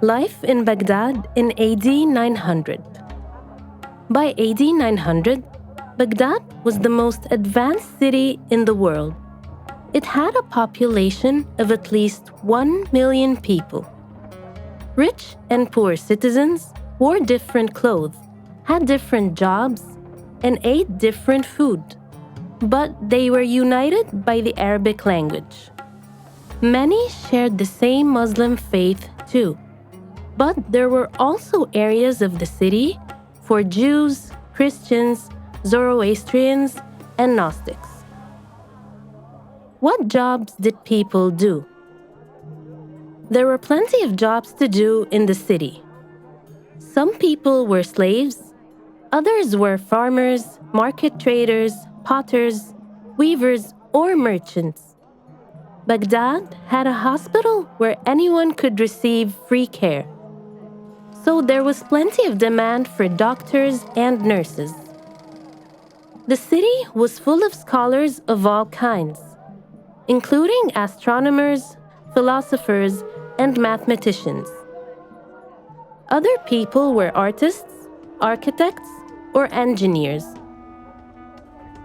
Life in Baghdad in AD 900. By AD 900, Baghdad was the most advanced city in the world. It had a population of at least 1 million people. Rich and poor citizens wore different clothes, had different jobs, and ate different food. But they were united by the Arabic language. Many shared the same Muslim faith too. But there were also areas of the city for Jews, Christians, Zoroastrians, and Gnostics. What jobs did people do? There were plenty of jobs to do in the city. Some people were slaves, others were farmers, market traders, potters, weavers, or merchants. Baghdad had a hospital where anyone could receive free care. So there was plenty of demand for doctors and nurses. The city was full of scholars of all kinds, including astronomers, philosophers, and mathematicians. Other people were artists, architects, or engineers.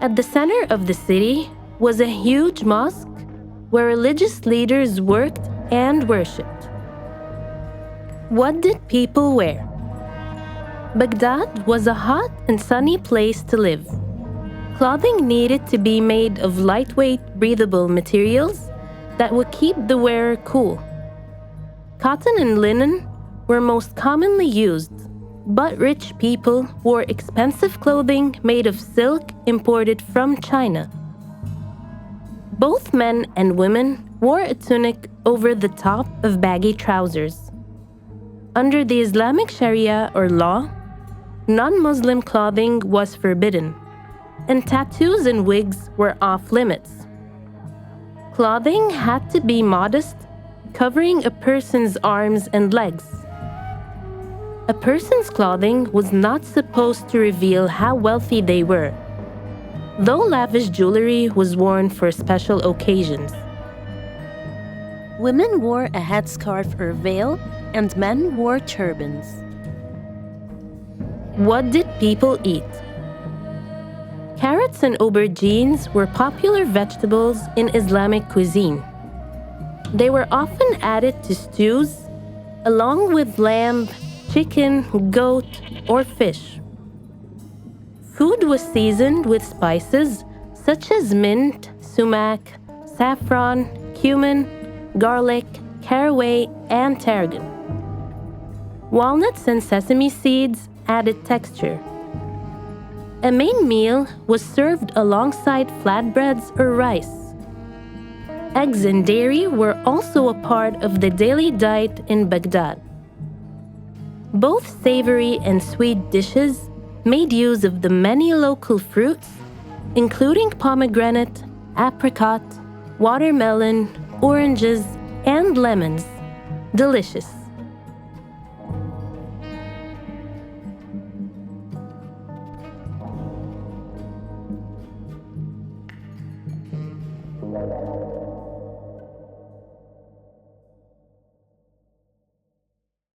At the center of the city was a huge mosque where religious leaders worked and worshipped. What did people wear? Baghdad was a hot and sunny place to live. Clothing needed to be made of lightweight, breathable materials that would keep the wearer cool. Cotton and linen were most commonly used, but rich people wore expensive clothing made of silk imported from China. Both men and women wore a tunic over the top of baggy trousers. Under the Islamic Sharia or law, non-Muslim clothing was forbidden, and tattoos and wigs were off limits. Clothing had to be modest, covering a person's arms and legs. A person's clothing was not supposed to reveal how wealthy they were, though lavish jewelry was worn for special occasions. Women wore a headscarf or veil, and men wore turbans. What did people eat? Carrots and aubergines were popular vegetables in Islamic cuisine. They were often added to stews, along with lamb, chicken, goat, or fish. Food was seasoned with spices such as mint, sumac, saffron, cumin, garlic, caraway, and tarragon. Walnuts and sesame seeds added texture. A main meal was served alongside flatbreads or rice. Eggs and dairy were also a part of the daily diet in Baghdad. Both savory and sweet dishes made use of the many local fruits, including pomegranate, apricot, watermelon, oranges, and lemons. Delicious.